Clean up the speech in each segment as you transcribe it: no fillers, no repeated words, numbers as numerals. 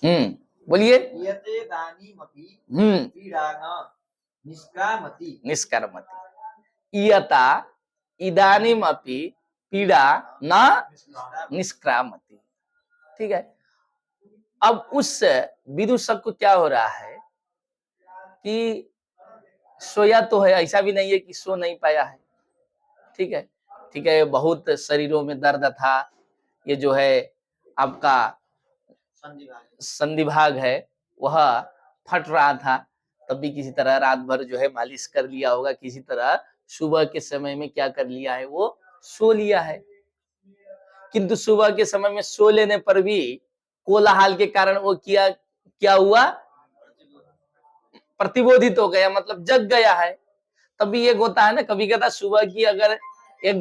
बोलिए। इयते दानीमपि हम्म पीड़ा न निष्क्रामति। निष्कर्मति। इयता इदानीम अपि पीड़ा न निष्क्रामति। ठीक है। अब उस विदूषक को क्या हो रहा है कि सोया तो है, ऐसा भी नहीं है कि सो नहीं पाया है। ठीक है, ठीक है, बहुत शरीरों में दर्द था, ये जो है आपका संधिभाग है वह फट रहा था, तब भी किसी तरह रात भर जो है मालिश कर लिया होगा, किसी तरह सुबह के समय में क्या कर लिया है, वो सो लिया है। किंतु सुबह के समय में सो लेने पर भी कोलाहल के कारण वो क्या हुआ, प्रतिबोधित हो गया, मतलब जग गया है। तभी एक होता है ना, कभी कहता सुबह की अगर 1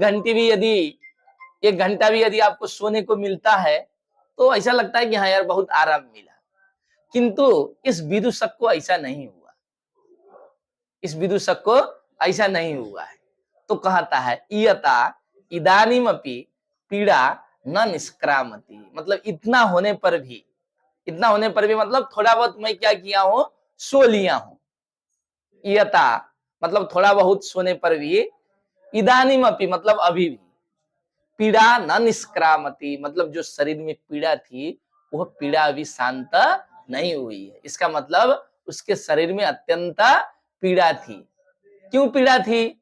घंटा भी यदि आपको सोने को मिलता है तो ऐसा लगता है कि हाँ यार बहुत आराम मिला। किंतु इस विदूषक को ऐसा नहीं हुआ, इस विदूषक को ऐसा नहीं हुआ है। तो कहता है इयता इदानीमपि पीड़ा न निष्क्रामति, मतलब इतना होने पर भी, इतना होने पर भी मतलब थोड़ा बहुत मैं क्या किया हूं, सो लिया हूं। इयता मतलब थोड़ा बहुत सोने पर भी, इदानीमपि मतलब अभी भी, पीड़ा न निष्क्रामति मतलब जो शरीर में पीड़ा थी वह पीड़ा अभी शांत नहीं हुई है। इसका मतलब उसके शरीर में अत्यंत पीड़ा थी। क्यों पीड़ा थी,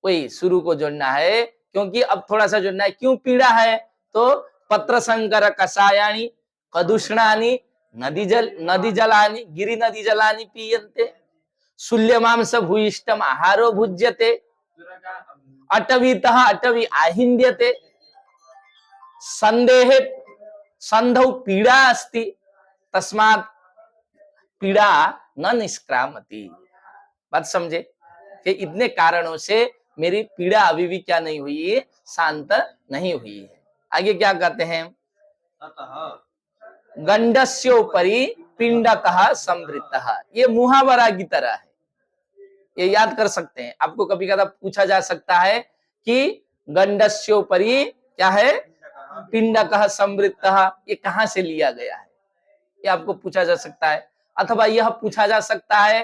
वही शुरू को जोड़ना है, क्योंकि अब थोड़ा सा जोड़ना है क्यों पीड़ा है। तो पत्र संकर कषायाणी कदूषणानि नदी जलानि गिरि नदी जलानि पीयन्ते शूल्यमांस भूयिष्ठम आहारो भुज्यते अटवीतः अटवी आहिन्द्यते संदेहे संधौ पीड़ा अस्ति तस्मात् पीड़ा न निष्क्रामति। बात समझे कि इतने कारणों से मेरी पीड़ा अभी भी क्या नहीं हुई, शांत नहीं हुई है। आगे क्या कहते हैं, गंडस्योपरि पिंडकः संवृत्तः, ये मुहावरा की तरह है, ये याद कर सकते हैं। आपको कभी कभी पूछा जा सकता है कि गंडस्योपरि क्या है, पिंडकः संवृत्तः, ये कहां से लिया गया है, ये आपको पूछा जा सकता है। अथवा यह पूछा जा सकता है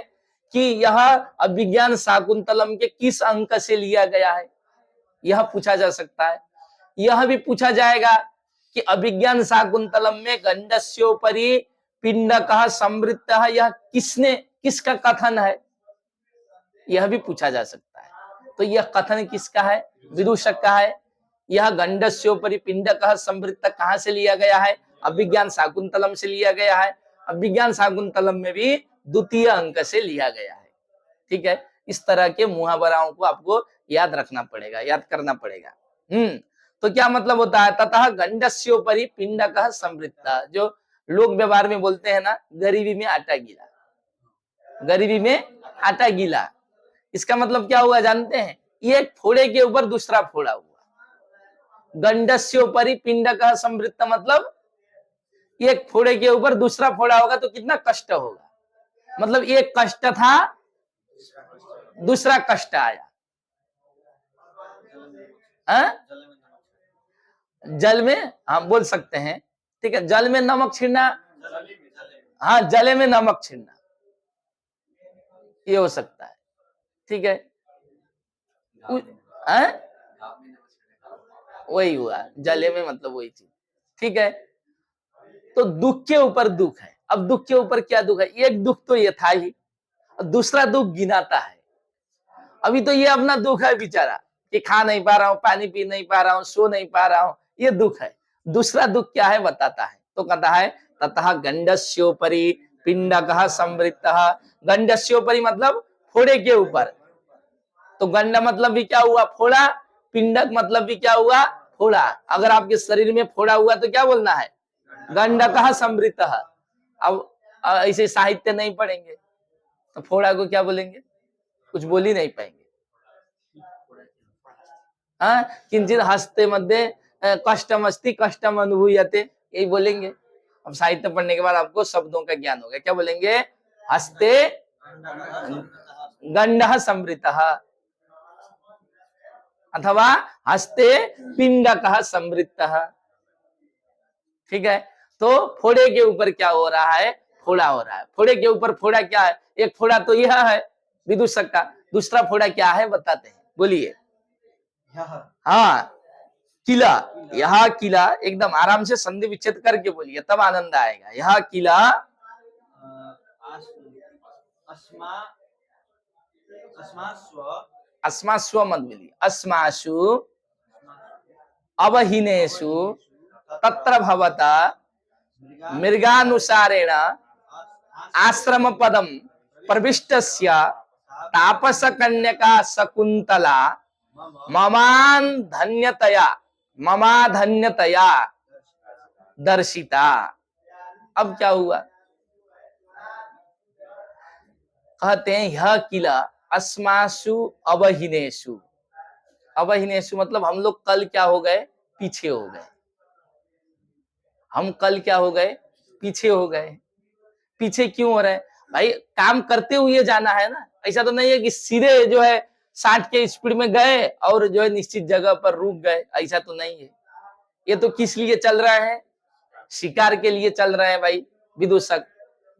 कि यह अभिज्ञान शाकुंतलम के किस अंक से लिया गया है, यह पूछा जा सकता है। यह भी पूछा जाएगा कि अभिज्ञान शाकुंतलम में गंडस्योपरि पिंडकः संवृत्तः, यह किसका कथन है, यह भी पूछा जा सकता है। तो यह कथन किसका है, विदूषक का है। यह गंडस्योपरि पिंडकः संवृत्तः कहां से लिया गया है, अभिज्ञान शाकुंतलम से लिया गया है। अभिज्ञान शाकुंतलम में भी द्वितीय अंक से लिया गया है। ठीक है, इस तरह के मुहावराओं को आपको याद रखना पड़ेगा, याद करना पड़ेगा। तो क्या मतलब होता है, ततः गंडस्योपरि पिंडकः संवृत्तः, जो लोग व्यवहार में बोलते हैं ना, गरीबी में आटा गीला, गरीबी में आटा गीला, इसका मतलब क्या हुआ जानते हैं, एक फोड़े के ऊपर दूसरा फोड़ा हुआ। गंडस्योपरि पिंडकः संवृत्तः मतलब एक फोड़े के ऊपर दूसरा फोड़ा होगा तो कितना कष्ट होगा, मतलब एक कष्ट था दूसरा कष्ट आया। जल में हम बोल सकते हैं, ठीक है, जल में नमक छिड़ना, हाँ जले में नमक छिड़ना, ये हो सकता है। ठीक है, वही हुआ जले में, मतलब वही चीज। ठीक है, तो दुख के ऊपर दुख है। अब दुख के ऊपर क्या दुख है, एक दुख तो ये था ही, दूसरा दुख गिनाता है। अभी तो ये अपना दुख है बेचारा कि खा नहीं पा रहा हूं, पानी पी नहीं पा रहा हूं, सो नहीं पा रहा हूं, ये दुख है। दूसरा दुख क्या है बताता है, तो कहता है ततः गंडस्योपरि पिंडकः संवृत्तः, गंडस्योपरि मतलब फोड़े के ऊपर, तो गंड मतलब भी क्या हुआ, फोड़ा, पिंडक मतलब भी क्या हुआ, फोड़ा। अगर आपके शरीर में फोड़ा हुआ तो क्या बोलना है, गंडकः संवृत्तः। अब ऐसे साहित्य नहीं पढ़ेंगे तो फोड़ा को क्या बोलेंगे, कुछ बोल ही नहीं पाएंगे। हाँ, किंचित हस्ते मध्ये कष्टम अस्ति कष्टम अनुभूयते, यही बोलेंगे। अब साहित्य पढ़ने के बाद आपको शब्दों का ज्ञान होगा, क्या बोलेंगे, हस्ते गंडः संवृतः अथवा हस्ते पिंडकः संवृत्तः। ठीक है, तो फोड़े के ऊपर क्या हो रहा है, फोड़ा हो रहा है। फोड़े के ऊपर फोड़ा क्या है, एक फोड़ा तो यह है विदूषक का, दूसरा फोड़ा क्या है बताते हैं, बोलिए। यह हाँ, किला, यह किला, एकदम आराम से संधि विच्छेद करके बोलिए तब आनंद आएगा। यह किला अस्मा अस्मास्व अस्मास्व मत बोलिए, अस्मासु अवहिनेषु तत्र भवता मृगानुसारेण आश्रम पदम प्रविष्टस्य तापस कन्यका शकुंतला ममान धन्यतया दर्शिता। अब क्या हुआ, कहते हैं यह किला अस्मासु अवहिनेषु, अवहिनेषु मतलब हम लोग कल क्या हो गए, पीछे हो गए। हम कल क्या हो गए, पीछे हो गए। पीछे क्यों हो रहे हैं भाई, काम करते हुए जाना है ना। ऐसा तो नहीं है कि सीधे जो है 60 के स्पीड में गए और जो है निश्चित जगह पर रुक गए, ऐसा तो नहीं है। ये तो किस लिए चल रहा है, शिकार के लिए चल रहे हैं भाई विदूषक।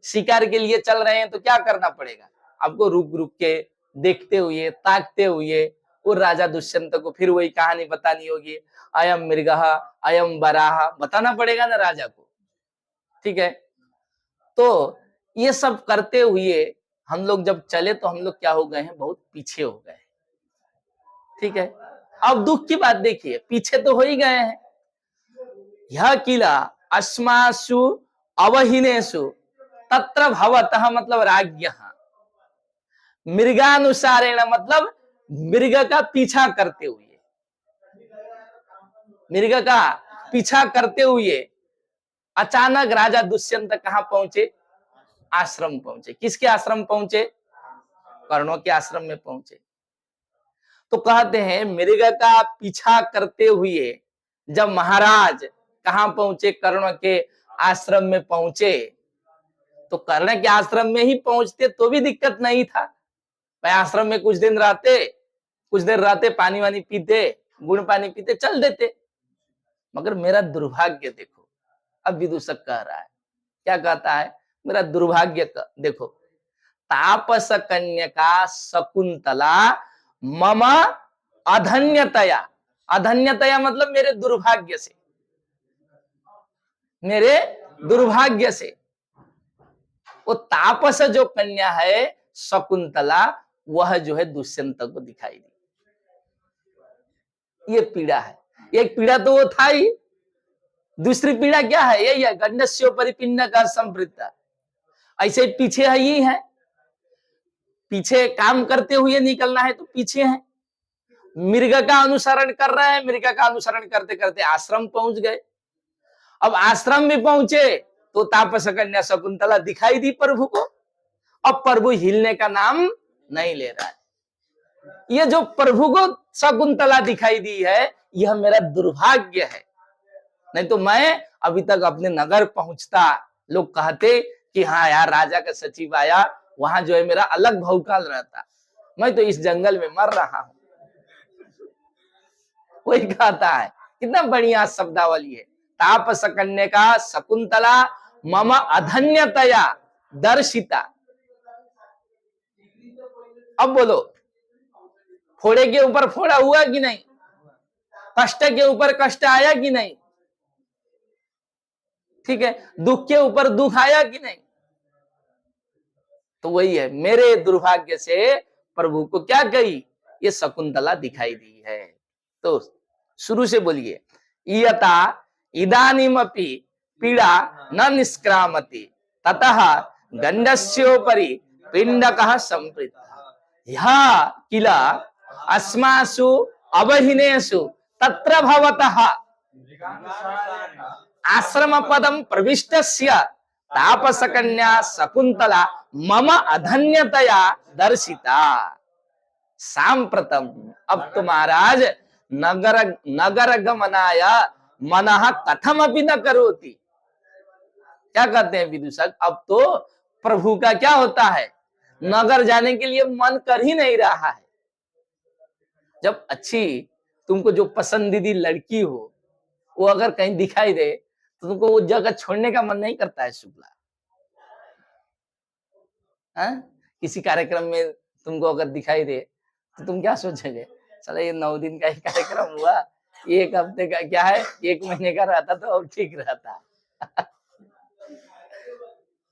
शिकार के लिए चल रहे हैं तो क्या करना पड़ेगा आपको, रुक रुक के देखते हुए ताकते हुए वो राजा दुष्यंत को फिर वही कहानी बतानी होगी, अयम मृगः अयम वराह, बताना पड़ेगा ना राजा को। ठीक है, तो ये सब करते हुए हम लोग जब चले तो हम लोग क्या हो गए हैं, बहुत पीछे हो गए। ठीक है, अब दुख की बात देखिए, पीछे तो हो ही गए हैं। यह किला अस्मासु अवहिनेषु तत्र भवतः मतलब राज्ञः, मृगानुसारेण मतलब मृग का पीछा करते हुए, मृग का पीछा करते हुए अचानक राजा दुष्यंत कहां पहुंचे, आश्रम पहुंचे। किसके आश्रम पहुंचे, कर्णों के आश्रम में पहुंचे। तो कहते हैं मृग का पीछा करते हुए जब महाराज कहां पहुंचे, कर्ण के आश्रम में पहुंचे, तो कर्ण के आश्रम में ही पहुंचते तो भी दिक्कत नहीं था भाई। आश्रम में कुछ दिन रहते, कुछ देर रहते, पानी वानी पीते, गुड़ पानी पीते, चल देते। मगर मेरा दुर्भाग्य देखो, अब विदूषक कह रहा है, क्या कहता है, मेरा दुर्भाग्य देखो, तापस कन्यका शकुंतला मम अधन्यतया, अधन्यतया मतलब मेरे दुर्भाग्य से, मेरे दुर्भाग्य से वो तापस जो कन्या है शकुंतला, वह जो है दुष्यंत को दिखाई दी। ये पीड़ा है, एक पीड़ा तो वो था ही, दूसरी पीड़ा क्या है, यही है गंडस्योपरि पिंडकः संवृत्तः। ऐसे पीछे है, ही है पीछे, काम करते हुए निकलना है तो पीछे है। मृग का अनुसरण कर रहे हैं, मृग का अनुसरण करते करते आश्रम पहुंच गए। अब आश्रम में पहुंचे तो तापस कन्या शकुंतला दिखाई दी प्रभु को। अब प्रभु हिलने का नाम नहीं ले रहा है। ये जो प्रभु को शकुंतला दिखाई दी है, यह मेरा दुर्भाग्य है, नहीं तो मैं अभी तक अपने नगर पहुंचता। लोग कहते कि हाँ यार राजा का सचिव आया, वहां जो है मेरा अलग भौकाल रहता, मैं तो इस जंगल में मर रहा हूं। वही कहता है, कितना बढ़िया शब्दावली है, तापस कन्यका शकुंतला मम अधन्यतया दर्शिता। अब बोलो, फोड़े के ऊपर फोड़ा हुआ कि नहीं, कष्ट के ऊपर कष्ट आया कि नहीं, ठीक है, दुख के ऊपर दुख आया कि नहीं। तो वही है, मेरे दुर्भाग्य से प्रभु को क्या कही, ये शकुंतला दिखाई दी है। तो शुरू से बोलिए, इयता इदानीमपि पीड़ा न निष्क्रामति ततः गंडस्योपरि पिंडकः संवृत्तः। यह किला अस्मासु अवहिनेषु तत्र भवतः आश्रम पदम प्रविष्टस्य तापस कन्या शकुंतला मम अधन्यतया दर्शिता। सांप्रतम, अब तो महाराज नगर गमनाय मनः कथमपि न करोति। क्या कहते हैं विदूषक, अब तो प्रभु का क्या होता है, नगर जाने के लिए मन कर ही नहीं रहा है। जब अच्छी तुमको जो पसंदीदा लड़की हो वो अगर कहीं दिखाई दे तुमको वो जगह छोड़ने का मन नहीं करता है शुक्ला? हाँ? किसी कार्यक्रम में तुमको अगर दिखाई दे तो तुम क्या सोचोगे? चलो ये 9 दिन का ही कार्यक्रम हुआ, 1 हफ्ते का क्या है, 1 महीने का रहता तो अब ठीक रहता।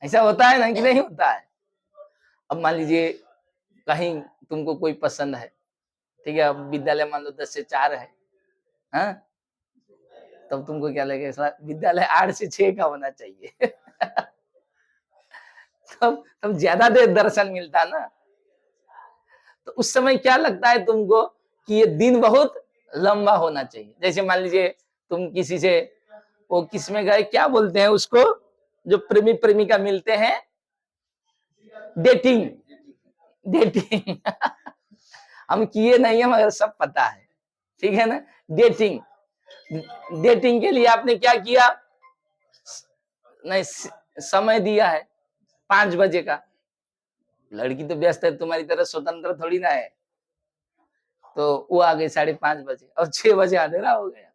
ऐसा होता है ना कि नहीं होता है? अब मान लीजिए कहीं तुमको कोई पसंद है, ठीक है, अब विद्यालय मान लो 10 से 4 है, हाँ? तब तुमको क्या लगेगा, साला विद्यालय 8 से 6 का होना चाहिए। तब ज्यादा देर दर्शन मिलता ना। तो उस समय क्या लगता है तुमको कि ये दिन बहुत लंबा होना चाहिए। जैसे मान लीजिए तुम किसी से, वो किस में गए, क्या बोलते हैं उसको, जो प्रेमी प्रेमिका मिलते हैं, डेटिंग, डेटिंग। हम किए नहीं है मगर सब पता है, ठीक है ना। डेटिंग, डेटिंग के लिए आपने क्या किया, नहीं समय दिया है 5 बजे का। लड़की तो व्यस्त है, तुम्हारी तरह स्वतंत्र थोड़ी ना है। तो वो आ गई 5:30 बजे और 6 बजे अंधेरा हो गया।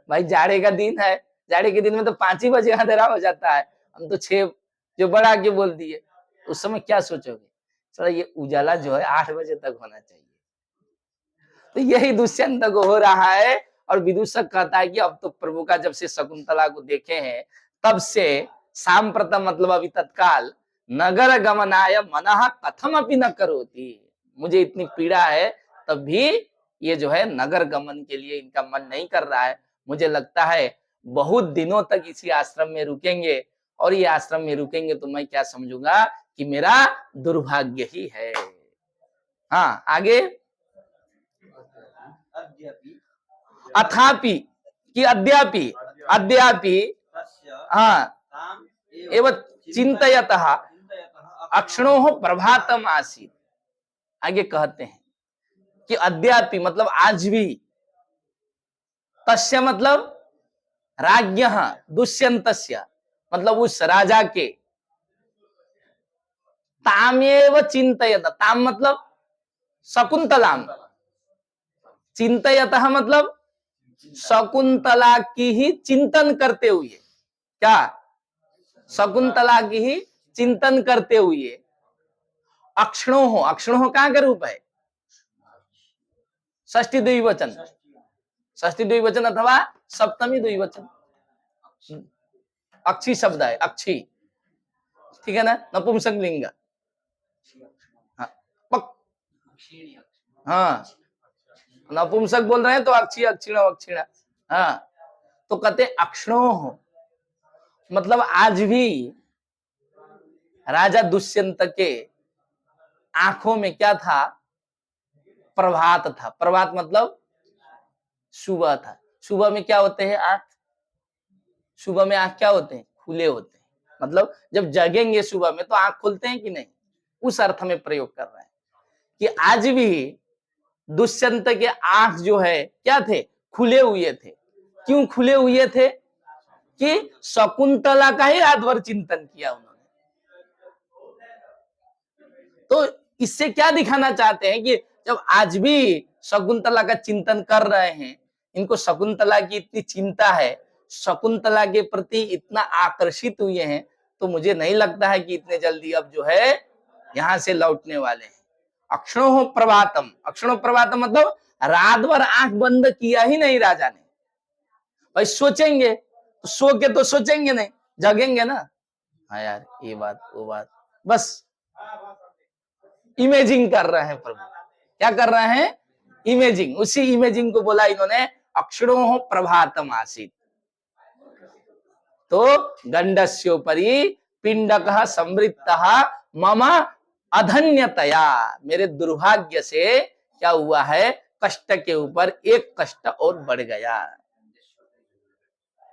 भाई जाड़े का दिन है, जाड़े के दिन में तो 5 ही बजे अंधेरा हो जाता है, हम तो 6 जो बढ़ा के बोल दिए। उस समय क्या सोचोगे, चलो ये उजाला जो है 8 बजे तक होना चाहिए। तो यही दुष्यंत को हो रहा है। और विदूषक कहता है कि अब तो प्रभु का जब से शकुंतला को देखे हैं तब से सांप्रतम मतलब अभी तत्काल नगर गमनाय मनः कथम अपि न करोति, मुझे इतनी पीड़ा है तब भी ये जो है नगर गमन के लिए इनका मन नहीं कर रहा है। मुझे लगता है बहुत दिनों तक इसी आश्रम में रुकेंगे और ये आश्रम में रुकेंगे तो मैं क्या समझूंगा कि मेरा दुर्भाग्य ही है। हाँ आगे, अद्यपि अथापि कि अद्यापि, अद्यापि, तस्य हाँ, ताम एवं चिंतयतः अक्षणोः प्रभातम आसीत्। आगे कहते हैं कि अद्यापि मतलब आज भी, तस्य मतलब राज्ञः, दुष्यंतस्य मतलब उस राजा के, तामेव चिंतयत, ताम मतलब शकुंतलाम, चिंतयतः मतलब शकुंतला की ही चिंतन करते हुए, क्या, शकुंतला की ही चिंतन करते हुए, अक्षणोः, अक्षणोः कहाँ का रूप है, षष्ठी द्विवचन, षष्ठी द्विवचन अथवा सप्तमी द्विवचन, अक्षी शब्द है, अक्षी, ठीक है ना, नपुंसक लिंग। हाँ, हाँ नपुंसक बोल रहे हैं तो अक्षी, अक्षिण, अक्षिण। हाँ तो कहते अक्षणोः मतलब आज भी राजा दुष्यंत के आंखों में क्या था, प्रभात था। प्रभात मतलब सुबह था। सुबह में क्या होते हैं आंख, सुबह में आंख क्या होते हैं, खुले होते हैं। मतलब जब जगेंगे सुबह में तो आंख खुलते हैं कि नहीं, उस अर्थ में प्रयोग कर रहे हैं कि आज भी दुष्यंत के आंख जो है क्या थे, खुले हुए थे। क्यों खुले हुए थे कि शकुंतला का ही रात भर चिंतन किया उन्होंने। तो इससे क्या दिखाना चाहते हैं कि जब आज भी शकुंतला का चिंतन कर रहे हैं, इनको शकुंतला की इतनी चिंता है, शकुंतला के प्रति इतना आकर्षित हुए हैं, तो मुझे नहीं लगता है कि इतने जल्दी अब जो है यहां से लौटने वाले हैं। अक्षणोः प्रभातम, अक्षणोः प्रभातम मतलब रात भर आंख बंद किया ही नहीं राजा ने। भाई सोचेंगे तो सो के तो सोचेंगे नहीं, जगेंगे ना, हाँ यार ये बात वो बात, बस इमेजिंग कर रहे हैं प्रभु। क्या कर रहे हैं, इमेजिंग। उसी इमेजिंग को बोला इन्होंने अक्षणोः प्रभातम आसीत्। तो गंडस्योपरि पिंडकः संवृत्तः मम अधन्यतया, मेरे दुर्भाग्य से क्या हुआ है, कष्ट के ऊपर एक कष्ट और बढ़ गया।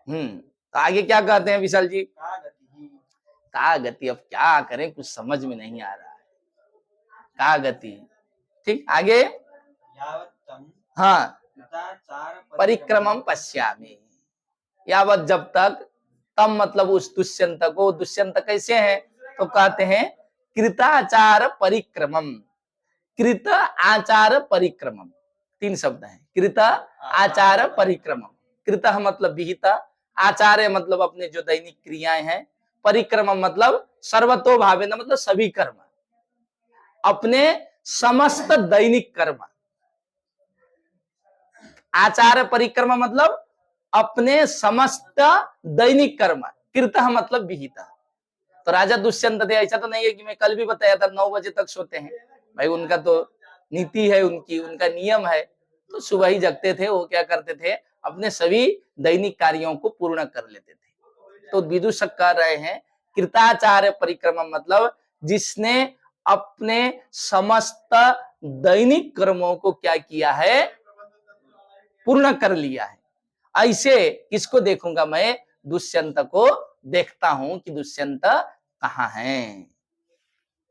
तो आगे क्या कहते हैं विशाल जी, का गति, अब क्या करें कुछ समझ में नहीं आ रहा है, का गति। ठीक आगे, हाँ परिक्रमम पश्यामि, यावत जब तक, तम मतलब उस दुष्यंत को, दुष्यंत कैसे हैं तो कहते हैं कृताचार परिक्रमम, कृत आचार परिक्रमम, 3 शब्द हैं, कृत आचार परिक्रमम। कृत मतलब विहिता, आचार्य मतलब अपने जो दैनिक क्रियाएं हैं, परिक्रम मतलब सर्वतोभावेन मतलब सभी कर्म, अपने समस्त दैनिक कर्म। आचार्य परिक्रमा मतलब अपने समस्त दैनिक कर्म, कृतः मतलब विहित। तो राजा दुष्यंत थे, ऐसा तो नहीं है कि मैं कल भी बताया था 9 बजे तक सोते हैं, भाई उनका तो नीति है, उनका नियम है, तो सुबह ही जगते थे। वो क्या करते थे, अपने सभी दैनिक कार्यों को पूर्ण कर लेते थे। तो विदूषक कह रहे हैं कृताचार्य परिक्रमा मतलब जिसने अपने समस्त दैनिक कर्मों को क्या किया है, पूर्ण कर लिया है। ऐसे किसको देखूंगा मैं, दुष्यंत को देखता हूं कि दुष्यंत कहाँ है।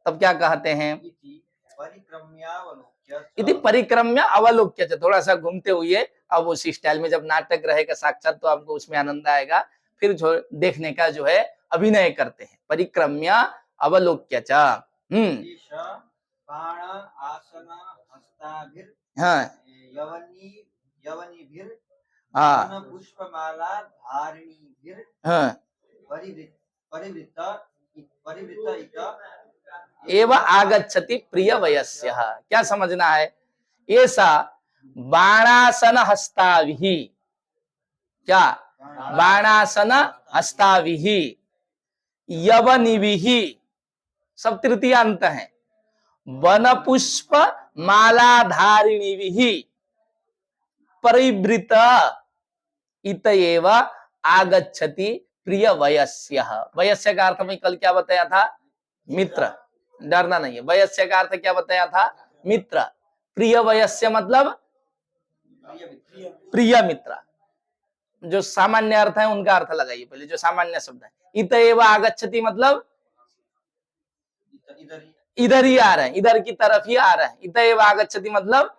तब क्या कहते हैं, इति परिक्रम्य अवलोक्य, थोड़ा सा घूमते हुए, अब उसी स्टाइल में जब नाटक रहेगा साक्षात तो आपको उसमें आनंद आएगा, फिर जो देखने का जो है अभिनय करते हैं। परिक्रम्य अवलोक्य च, हाँ हाँ पुष्पमाला धारिणीभिर हाँ परिवृत एवं आगच्छति प्रिय वयस्य। क्या समझना है, ऐसा बाणासन हस्ताभिः, क्या बाणासन हस्ताभिः यवनिभिः, सब तृतीयांत है, वन पुष्प मालाधारिणीभिः परिवृत इतएव आगच्छति प्रिय वयस्य। वयस्य का अर्थ में कल क्या बताया था, मित्र, डरना नहीं है। वयस्य का अर्थ क्या बताया था, मित्र। प्रिय वयस्य मतलब प्रिय मित्र। जो सामान्य अर्थ है उनका अर्थ लगाइए पहले, जो सामान्य शब्द है। इतएव आगच्छति मतलब इधर ही आ रहे हैं, इधर की तरफ ही आ रहे हैं। इतएव आगच्छति मतलब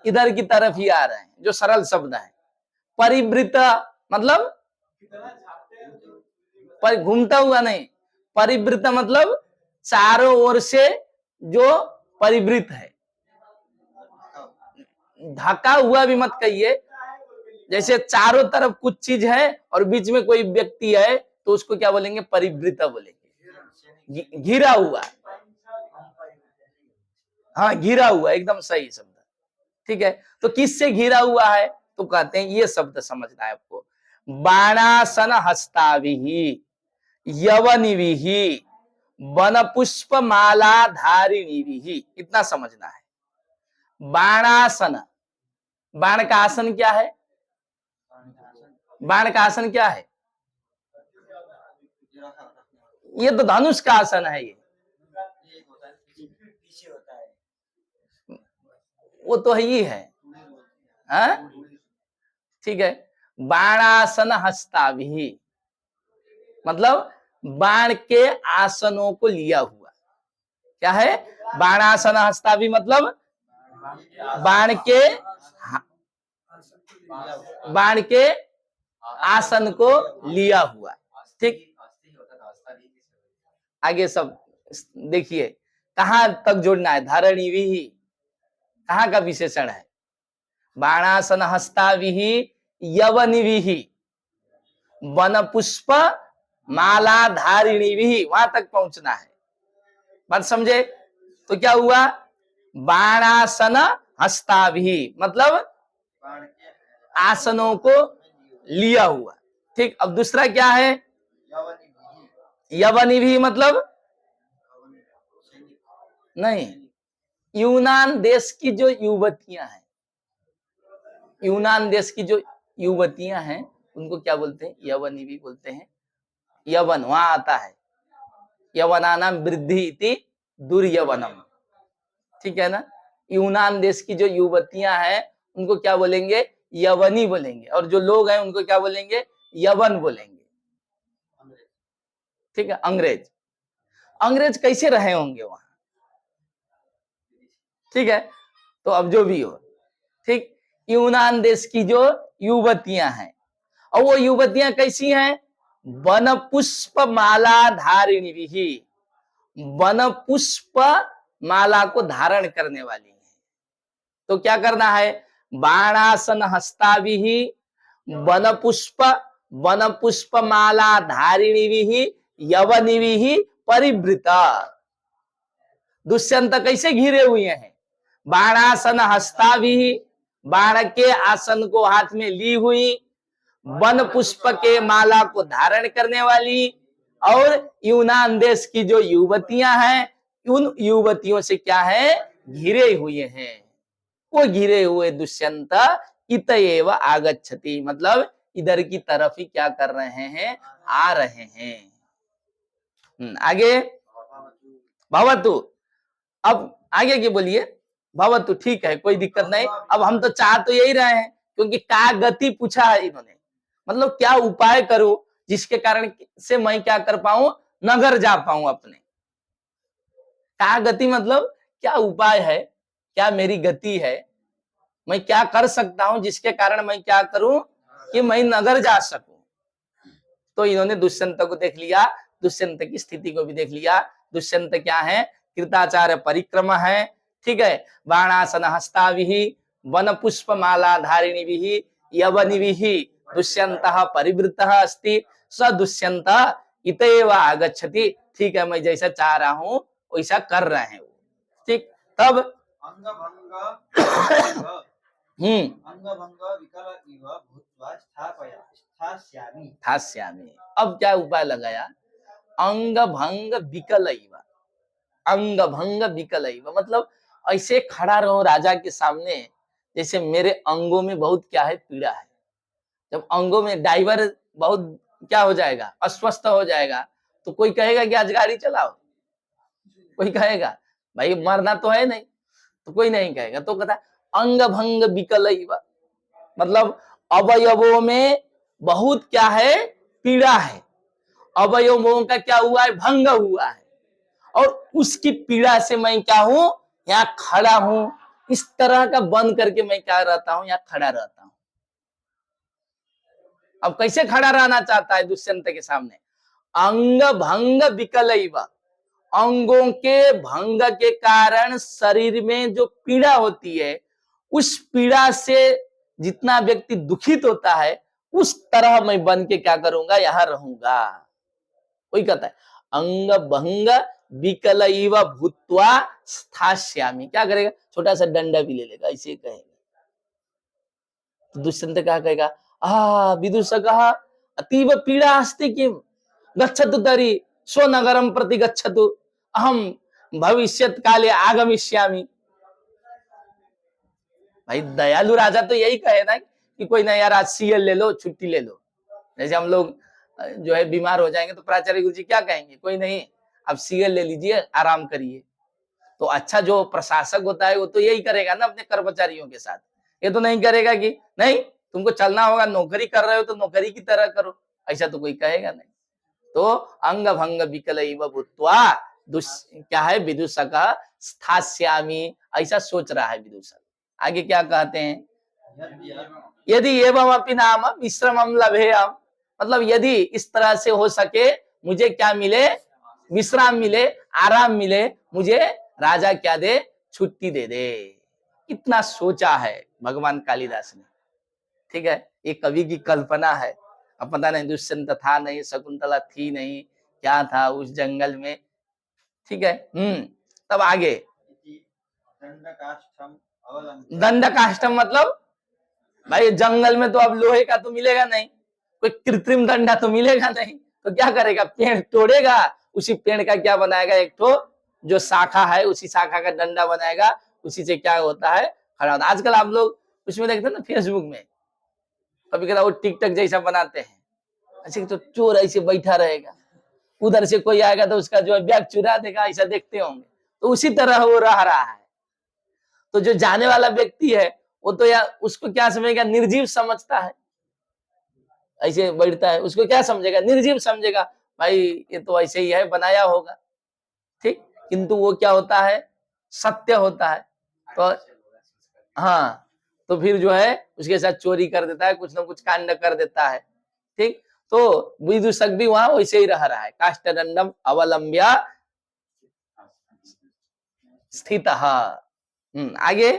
इधर की तरफ ही आ रहे हैं, जो सरल शब्द है। परिवृत मतलब पर घूमता हुआ नहीं, परिवृत मतलब चारों ओर से जो परिवृत है, ढका हुआ भी मत कहिए। जैसे चारों तरफ कुछ चीज है और बीच में कोई व्यक्ति है तो उसको क्या बोलेंगे, परिवृत बोलेंगे, घिरा हुआ। हाँ घिरा हुआ, एकदम सही शब्द, ठीक है। तो किससे घिरा हुआ है, तो कहते हैं ये शब्द समझना है आपको, बाणासन हस्ताभिः यवनिभिः वन पुष्प माला धारिणीभिः, इतना समझना है। बाणासन, बाण का आसन क्या है, बाण का आसन क्या है, ये तो धनुष का आसन है, ये वो तो ही है, हाँ? ठीक है। बाणासन हस्ताभिः मतलब बाण के आसनों को लिया हुआ, क्या है, बाणासन हस्ताभिः मतलब बाण के आसन को लिया हुआ, ठीक। आगे सब देखिए कहां तक जोड़ना है, धारणीभिः कहाँ का विशेषण है, बाणासन हस्ताभिः यवनिभिः वन पुष्प माला धारिणीभिः, वहां तक पहुंचना है, बात समझे। तो क्या हुआ, बाणासन हस्ताभिः मतलब आसनों को लिया हुआ, ठीक। अब दूसरा क्या है, यवनिभिः मतलब नहीं, यूनान देश की जो युवतियां हैं, यूनान देश की जो युवतियां हैं उनको क्या बोलते हैं, यवनी भी बोलते हैं। यवन वहां आता है, यवनानाम वृद्धि इति दुर्यवनम, ठीक है ना। यूनान देश की जो युवतियां हैं उनको क्या बोलेंगे, यवनी बोलेंगे, और जो लोग हैं उनको क्या बोलेंगे, यवन बोलेंगे, ठीक है। अंग्रेज, अंग्रेज कैसे रहे होंगे वहां, ठीक है। तो अब जो भी हो, ठीक, यूनान देश की जो युवतियां हैं, और वो युवतियां कैसी हैं, वन पुष्प माला धारिणीभिः, वन पुष्प माला को धारण करने वाली है। तो क्या करना है, बाणासन हस्ताभिः वन पुष्प वन पुष्प माला धारिणी यवनिवि परिवृता। दुष्यंत कैसे घिरे हुए हैं? बाणासन हस्ताभि, बाण के आसन को हाथ में ली हुई, वन पुष्प के माला को धारण करने वाली, और यूनान देश की जो युवतियां हैं उन युवतियों से क्या है? घिरे हुए हैं। वो घिरे हुए दुष्यंत इतएव आगच्छति, मतलब इधर की तरफ ही क्या कर रहे हैं? आ रहे हैं। आगे भवतु। अब आगे की बोलिए। भवतु ठीक है, कोई दिक्कत नहीं। अब हम तो चाह तो यही रहे हैं, क्योंकि का गति पूछा है इन्होंने, मतलब क्या उपाय करूं जिसके कारण से मैं क्या कर पाऊं? नगर जा पाऊं अपने। का गति मतलब क्या उपाय है, क्या मेरी गति है, मैं क्या कर सकता हूं जिसके कारण मैं क्या करूं कि मैं नगर जा सकूं। तो इन्होंने दुष्यंत को देख लिया, दुष्यंत की स्थिति को भी देख लिया। दुष्यंत क्या है? कृताचार्य परिक्रम है, ठीक है। बाणासन हस्ताभिः वन पुष्प माला धारिणीभिः यवनिभिः दुष्यंतः परिवृतः अस्ति, स दुष्यंत इतएव आगच्छति। ठीक है, मैं जैसा चाह रहा हूं वैसा कर रहे हैं वो, ठीक। तब अंगभंग विकल इव भूत्वा स्थास्यामि। स्थास्यामि। अब क्या उपाय लगाया? अंग भंग विकल इव, अंग भंग विकल इव मतलब ऐसे खड़ा रहो राजा के सामने जैसे मेरे अंगों में बहुत क्या है? पीड़ा है। जब अंगों में डाइवर बहुत क्या हो जाएगा? अस्वस्थ हो जाएगा, तो कोई कहेगा कि आज गाड़ी चलाओ? कोई कहेगा? भाई मरना तो है नहीं, तो कोई नहीं कहेगा। तो कहता अंग भंग विकल इव, मतलब अवयवों में बहुत क्या है? पीड़ा है। अवयवों का क्या हुआ है? भंग हुआ है, और उसकी पीड़ा से मैं क्या हूं? यहाँ खड़ा हूं। इस तरह का बंद करके मैं क्या रहता हूं? यहाँ खड़ा रहता हूं। अब कैसे खड़ा रहना चाहता है दुष्यंत के सामने? अंग भंग विकल इव, अंगों के भंग के कारण शरीर में जो पीड़ा होती है, उस पीड़ा से जितना व्यक्ति दुखित होता है, उस तरह मैं बन के क्या करूंगा? यहां रहूंगा। वही कहता है अंग भंग विकल इव भूत्वा स्थास्यामि। क्या करेगा? छोटा सा डंडा भी ले लेगा, ऐसे कहेगा। तो दुष्यंत क्या कहेगा? विदूषकः अतीव पीड़ा अस्ति किम गच्छतु तर्हि स्वनगरं प्रति गच्छतु अहम भविष्यत काले आगमिष्यामि। भाई दयालु राजा तो यही कहे ना कि कोई ना यार आज सीएल ले लो, छुट्टी ले लो। जैसे हम लोग जो है बीमार हो जाएंगे तो प्राचार्य गुरुजी क्या कहेंगे? कोई नहीं, अब सीएल ले लीजिए, आराम करिए। तो अच्छा जो प्रशासक होता है वो तो यही करेगा ना अपने कर्मचारियों के साथ। ये तो नहीं करेगा कि नहीं तुमको चलना होगा, नौकरी कर रहे हो तो नौकरी की तरह करो, ऐसा तो कोई कहेगा नहीं। तो अंग भंग विकल इव भूत्वा क्या है? विदूषक स्थास्यामि, ऐसा सोच रहा है विदूषक। आगे क्या कहते हैं? यदि एवं अपि नाम विश्रमम लभेयम, मतलब यदि इस तरह से हो सके मुझे क्या मिले? विश्राम मिले, आराम मिले, मुझे राजा क्या दे? छुट्टी दे दे। कितना सोचा है भगवान कालिदास ने, ठीक है। ये कवि की कल्पना है। अब पता नहीं दुष्यंत था नहीं, शकुंतला थी नहीं, क्या था उस जंगल में, ठीक है। तब आगे दंड काष्ठम मतलब भाई जंगल में तो अब लोहे का तो मिलेगा नहीं, कोई कृत्रिम डंडा तो मिलेगा नहीं, तो क्या करेगा? पेड़ तोड़ेगा, उसी पेड़ का क्या बनाएगा? एक तो जो शाखा है उसी शाखा का डंडा बनाएगा, उसी से क्या होता है? खड़ा होता। आजकल आप लोग उसमें देखते हैं ना फेसबुक में, कभी कभी वो टिकटॉक जैसा बनाते हैं, ऐसे तो चोर ऐसे बैठा रहेगा, उधर से कोई आएगा तो उसका जो है बैग चुरा देगा, ऐसा देखते होंगे। तो उसी तरह वो रह रहा है। तो जो जाने वाला व्यक्ति है वो तो यार उसको क्या समझेगा? निर्जीव समझता है, ऐसे बैठता है, उसको क्या समझेगा? निर्जीव समझेगा, भाई ये तो ऐसे ही है, बनाया होगा, ठीक। किंतु वो क्या होता है? सत्य होता है। तो हाँ, तो फिर जो है उसके साथ चोरी कर देता है, कुछ ना कुछ कांड कर देता है, ठीक। तो विदूषक भी वहां वैसे ही रह रहा है, काष्ठदंडम अवलंब्य स्थित। आगे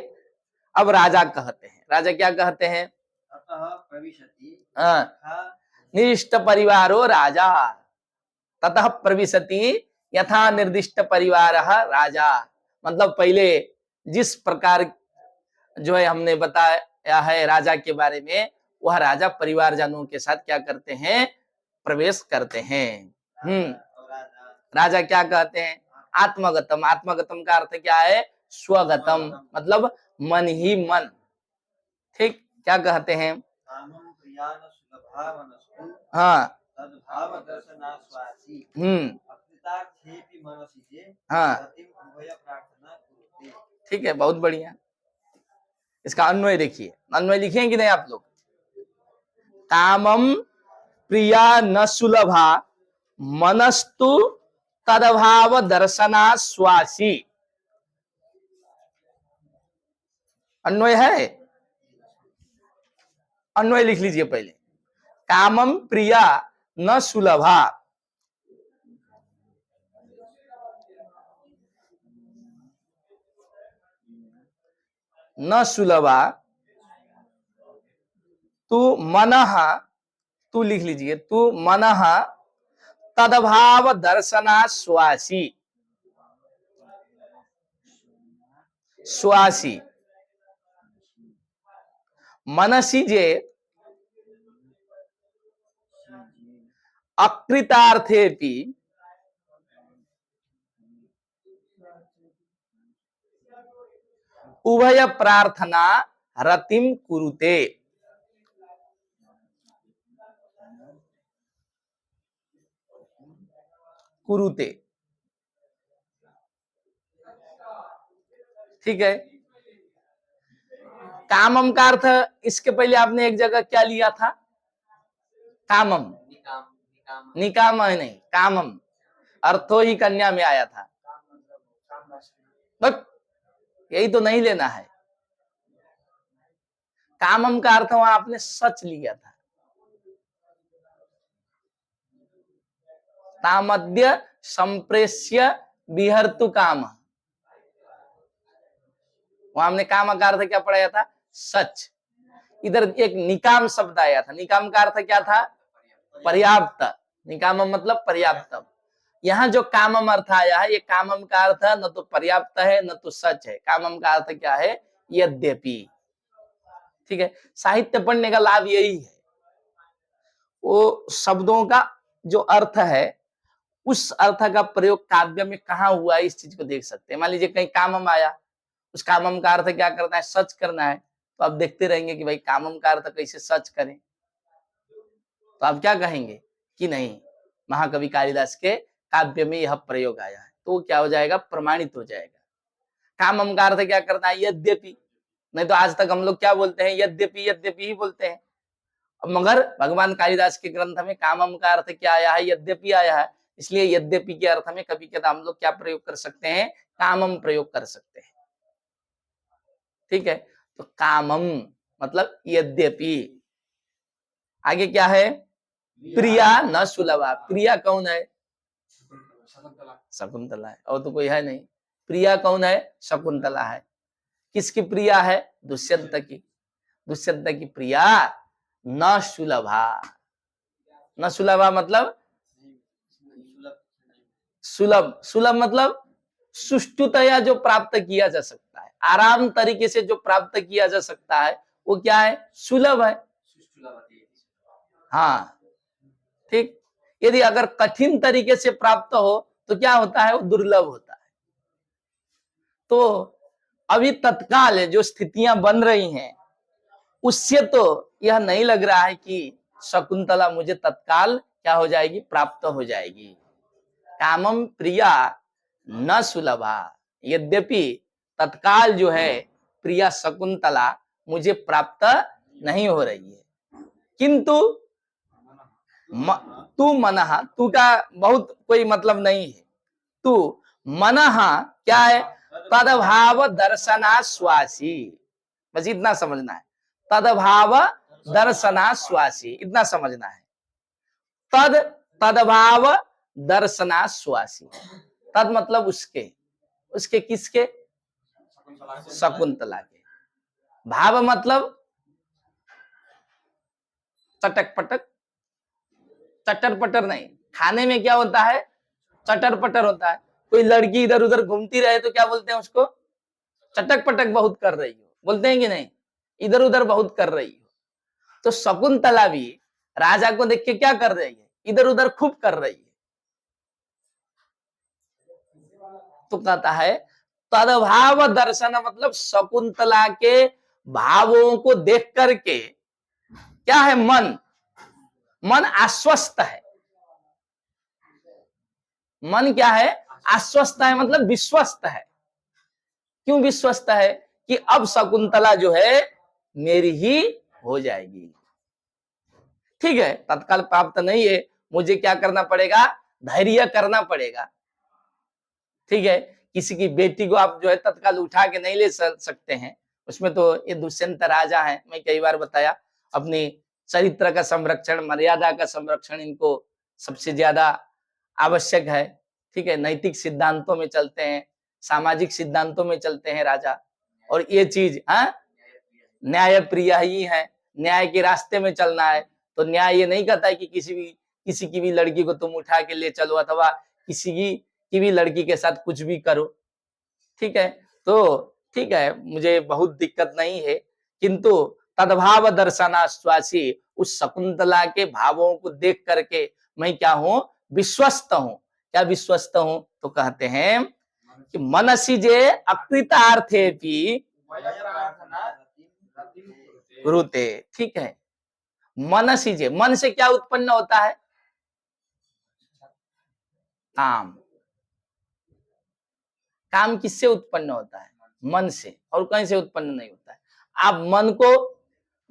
अब राजा कहते हैं, राजा क्या कहते हैं? अतः प्रविशति हाँ, निर्दिष्ट परिवारो राजा ततः प्रविशति यथा निर्दिष्ट परिवार राजा। मतलब पहले जिस प्रकार जो है हमने बताया है राजा के बारे में, वह राजा परिवारजनों के साथ क्या करते हैं, प्रवेश करते हैं। राजा क्या कहते हैं, आत्मगतम। आत्मगतम का अर्थ क्या है, स्वगतम, मतलब मन ही मन। ठीक, क्या कहते हैं, हाँ हाँ ठीक है, बहुत बढ़िया। इसका अन्वय देखिए, अन्वय लिखे कि नहीं आप लोग। कामम प्रिया न सुलभा मनस्तु तदभाव दर्शनाश्वासी। अन्वय है, अन्वय लिख लीजिए पहले। कामम प्रिया न सुलभा, न सुलभा, तू मनः, तू लिख लीजिए, तू मनः तदभाव दर्शनाश्वासी। श्वासी मनसी जे अकृतार्थेपि उभय प्रार्थना रतिम कुरुते। कुरुते, ठीक है। कामम का अर्थ, इसके पहले आपने एक जगह क्या लिया था, कामम, निकाम है नहीं, कामम, अर्थो ही कन्या में आया था, बस यही तो नहीं लेना है। कामम का अर्थ वहां आपने सच लिया था, तामद्य संप्रेष्य विहर्तु काम, वहां हमने काम का अर्थ क्या पढ़ाया था, सच। इधर एक निकाम शब्द आया था, निकाम का अर्थ क्या था, पर्याप्त। निकाम मतलब पर्याप्त। यहाँ जो कामम अर्थ आया है, ये कामम का अर्थ न तो पर्याप्त है न तो सच है। कामम का अर्थ क्या है, यद्यपि। ठीक है, साहित्य पढ़ने का लाभ यही है, वो शब्दों का जो अर्थ है उस अर्थ का प्रयोग काव्य में कहाँ हुआ है, इस चीज को देख सकते हैं। मान लीजिए कहीं कामम आया, उस कामम का अर्थ क्या करना है, सच करना है, तो आप देखते रहेंगे कि भाई कामम का अर्थ कैसे सच करें। तो आप क्या कहेंगे कि नहीं, महाकवि कालिदास के काव्य में यह प्रयोग आया है, तो क्या हो जाएगा, प्रमाणित हो जाएगा। कामम का अर्थ क्या करना है, यद्यपि। नहीं तो आज तक हम लोग क्या बोलते हैं, यद्यपि यद्यपि ही बोलते हैं। मगर भगवान कालिदास के ग्रंथ में कामम का अर्थ क्या आया है, यद्यपि आया है। इसलिए यद्यपि के अर्थ में कभी कभी हम लोग क्या प्रयोग कर सकते हैं, कामम प्रयोग कर सकते हैं। ठीक है, तो कामम मतलब यद्यपि। आगे क्या है, प्रिया न सुलभा। प्रिया कौन है, शकुंतला है, और तो कोई है नहीं। प्रिया कौन है, शकुंतला है। किसकी प्रिया है, दुष्यंत की। दुष्यंत की प्रिया न सुलभा। न सुलभा मतलब सुलभ, सुलभ मतलब सुष्टुतया जो प्राप्त किया जा सकता है, आराम तरीके से जो प्राप्त किया जा सकता है, वो क्या है, सुलभ है। हाँ ठीक, यदि अगर कठिन तरीके से प्राप्त हो तो क्या होता है, वो दुर्लभ होता है। तो अभी तत्काल जो स्थितियां बन रही हैं, उससे तो यह नहीं लग रहा है कि शकुंतला मुझे तत्काल क्या हो जाएगी, प्राप्त हो जाएगी। कामम प्रिया न सुलभा, यद्यपि तत्काल जो है प्रिया शकुंतला मुझे प्राप्त नहीं हो रही है। किंतु तू मनहा, तू का बहुत कोई मतलब नहीं है। तू मनहा क्या है, तदभाव दर्शनाश्वासी, बस इतना समझना है। तदभाव दर्शनाश्वासी, इतना समझना है। तद, तदभाव दर्शनाश्वासी। तद मतलब उसके, उसके किसके, शकुंतला के। भाव मतलब चटक पटक चटर पटर नहीं। खाने में क्या होता है, चटर पटर होता है। कोई लड़की इधर उधर घूमती रहे तो क्या बोलते हैं उसको, चटक पटक बहुत कर रही हो, बोलते हैं कि नहीं, इधर उधर बहुत कर रही हो। तो शकुंतला भी राजा को देख के क्या कर रही है, इधर उधर खूब कर रही है। तो कहता है तदभाव दर्शन, मतलब शकुंतला के भावों को देख करके क्या है, मन आश्वस्त है। मन क्या है, आश्वस्त है, मतलब विश्वस्त है। क्यों विश्वस्त है, कि अब शकुंतला जो है मेरी ही हो जाएगी। ठीक है, तत्काल प्राप्त नहीं है, मुझे क्या करना पड़ेगा, धैर्य करना पड़ेगा। ठीक है, किसी की बेटी को आप जो है तत्काल उठा के नहीं ले सकते हैं। उसमें तो ये दुष्यंत राजा है, मैं कई बार बताया, अपनी चरित्र का संरक्षण, मर्यादा का संरक्षण इनको सबसे ज्यादा आवश्यक है। ठीक है, नैतिक सिद्धांतों में चलते हैं, सामाजिक सिद्धांतों में चलते हैं राजा, और ये चीज न्याय प्रिय ही है, न्याय के रास्ते में चलना है। तो न्याय ये नहीं कहता है कि किसी की भी लड़की को तुम उठा के ले चलो, अथवा किसी की भी लड़की के साथ कुछ भी करो। ठीक है, तो ठीक है, मुझे बहुत दिक्कत नहीं है, किंतु तदभाव दर्शनाश्वासी, उस शकुंतला के भावों को देख करके मैं क्या हूं, विश्वस्त हूं। क्या विश्वस्त हूं, तो कहते हैं कि मनसी जे अकृतार्थे भी कुरुते। ठीक है, मनसी जे, मन से क्या उत्पन्न होता है, काम। काम किससे उत्पन्न होता है, मन से, और कहीं से उत्पन्न नहीं होता है। आप मन को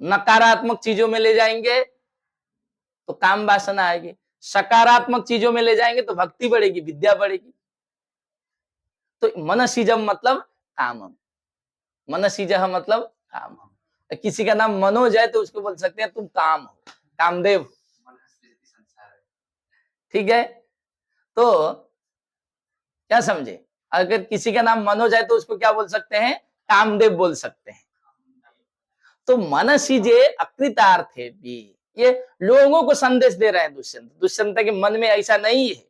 नकारात्मक चीजों में ले जाएंगे तो काम वासना आएगी, सकारात्मक चीजों में ले जाएंगे तो भक्ति बढ़ेगी, विद्या बढ़ेगी। तो मनसीजम मतलब कामम, मनसीजह मतलब काम। किसी का नाम मनोज है तो उसको बोल सकते हैं तुम काम हो, कामदेव। ठीक है, तो क्या समझे, अगर किसी का नाम मनोज है तो उसको क्या बोल सकते हैं, कामदेव बोल सकते हैं। तो मनसीजे अकृतार्थे भी, ये लोगों को संदेश दे रहे हैं दुष्यंत। दुष्यंत के मन में ऐसा नहीं है।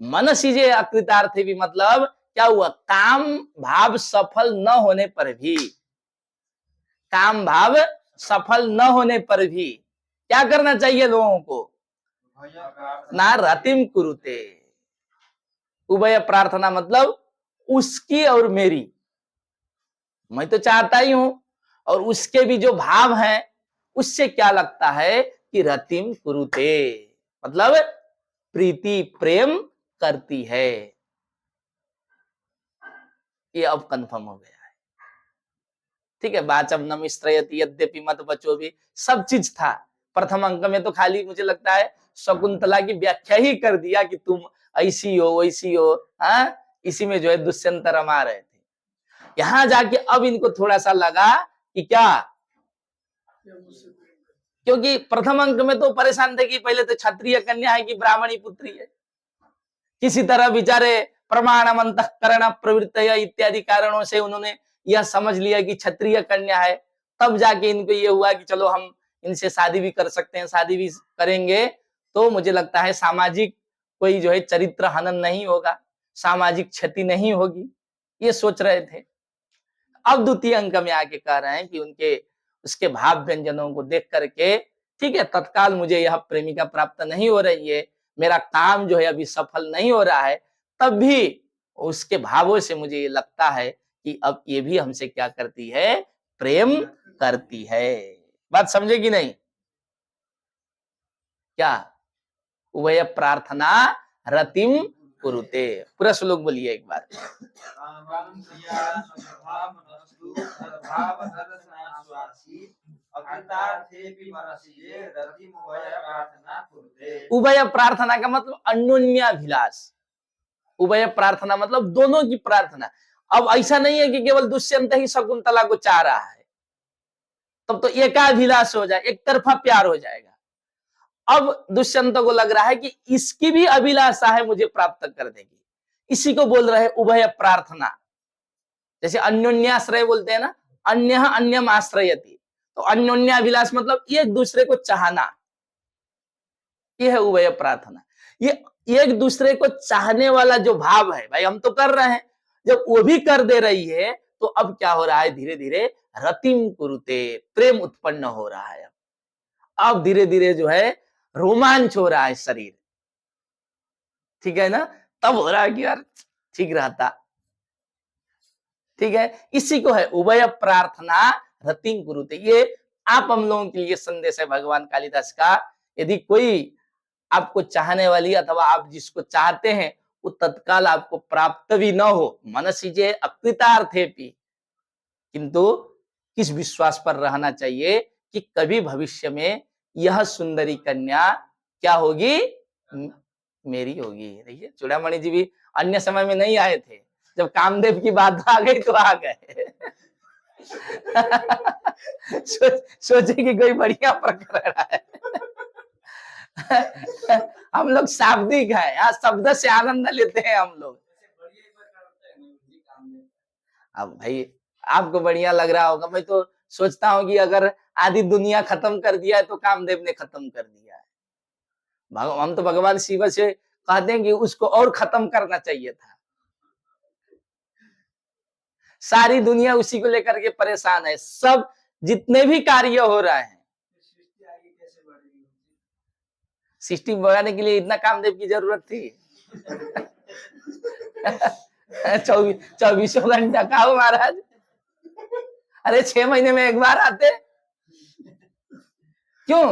मनसीजे अकृतार्थे भी मतलब क्या हुआ, काम भाव सफल न होने पर भी, काम भाव सफल न होने पर भी क्या करना चाहिए लोगों को, ना रतिम कुरुते। उभय प्रार्थना मतलब उसकी और मेरी, मैं तो चाहता ही हूं, और उसके भी जो भाव हैं उससे क्या लगता है कि रतिम कुरुते, मतलब प्रीति प्रेम करती है। ये अब कंफर्म हो गया है। ठीक है, वाचम न मिश्रयति यद्यपि मत बचो भी, सब चीज था। प्रथम अंक में तो खाली मुझे लगता है शकुंतला की व्याख्या ही कर दिया कि तुम ऐसी हो वैसी हो, इसी में जो है दुष्यंत रमा रहे थे। यहां जाके अब इनको थोड़ा सा लगा कि क्या, क्योंकि प्रथम अंक में तो परेशान थे कि पहले तो क्षत्रिय कन्या है कि ब्राह्मणी पुत्री है, किसी तरह बेचारे प्रमाणम अंतःकरण प्रवृत्त इत्यादि कारणों से उन्होंने यह समझ लिया कि क्षत्रिय कन्या है। तब जाके इनको ये हुआ कि चलो हम इनसे शादी भी कर सकते हैं, शादी भी करेंगे तो मुझे लगता है सामाजिक कोई जो है चरित्र हनन नहीं होगा, सामाजिक क्षति नहीं होगी, ये सोच रहे थे। अब द्वितीय अंक में आके कह रहे हैं कि उनके उसके भाव व्यंजनों को देख करके, ठीक है, तत्काल मुझे यह प्रेमिका प्राप्त नहीं हो रही है, मेरा काम जो है अभी सफल नहीं हो रहा है, तब भी उसके भावों से मुझे ये लगता है कि अब ये भी हमसे क्या करती है, प्रेम करती है। बात समझे कि नहीं, क्या उभय प्रार्थना रतिम कुरुते, पूरा श्लोक बोलिए एक बार। उभय प्रार्थना का मतलब अन्योन्याभिलाष, उभय प्रार्थना मतलब दोनों की प्रार्थना। अब ऐसा नहीं है कि केवल दुष्यंत ही शकुंतला को चाह रहा है, तब तो एकाभिलाष हो जाए, एक तरफा प्यार हो जाएगा। अब दुष्यंत को लग रहा है कि इसकी भी अभिलाषा है मुझे प्राप्त कर देगी, इसी को बोल रहे उभय प्रार्थना। जैसे अन्योन्याश्रय बोलते हैं ना, अन्य अन्यम आश्रयति, तो अन्योन्याभिलाष मतलब एक दूसरे को चाहना। ये है उभय प्रार्थना। ये एक दूसरे को चाहने वाला जो भाव है, भाई हम तो कर रहे हैं, जब वो भी कर दे रही है तो अब क्या हो रहा है, धीरे धीरे रतिम कुरुते, प्रेम उत्पन्न हो रहा है। अब धीरे धीरे जो है रोमांच हो रहा है शरीर, ठीक है ना, तब हो रहा है कि यार ठीक रहता, ठीक है। इसी को है उभय प्रार्थना रतिम कुरुते। ये आप हम लोगों के लिए संदेश है भगवान कालिदास का। यदि कोई आपको चाहने वाली अथवा आप जिसको चाहते हैं वो तत्काल आपको प्राप्त भी न हो, मनसि जे अकृतार्थेपि, किंतु किस विश्वास पर रहना चाहिए कि कभी भविष्य में यह सुंदरी कन्या क्या होगी, मेरी होगी। देखिए चूड़ामणि जी भी अन्य समय में नहीं आए थे, जब कामदेव की बात आ गई तो आ गए। सोचे कि कोई बढ़िया प्रकरण है। हम लोग शाब्दिक है, यहाँ शब्द से आनंद लेते हैं हम लोग। अब भाई आपको बढ़िया लग रहा होगा, मैं तो सोचता हूँ कि अगर आधी दुनिया खत्म कर दिया है तो कामदेव ने खत्म कर दिया है। हम तो भगवान शिव से कहते हैं कि उसको और खत्म करना चाहिए था। सारी दुनिया उसी को लेकर के परेशान है, सब जितने भी कार्य हो रहा है, सृष्टि बढ़ाने के लिए इतना कामदेव की जरूरत थी। 24 घंटा का हो महाराज, अरे 6 महीने में एक बार आते, क्यों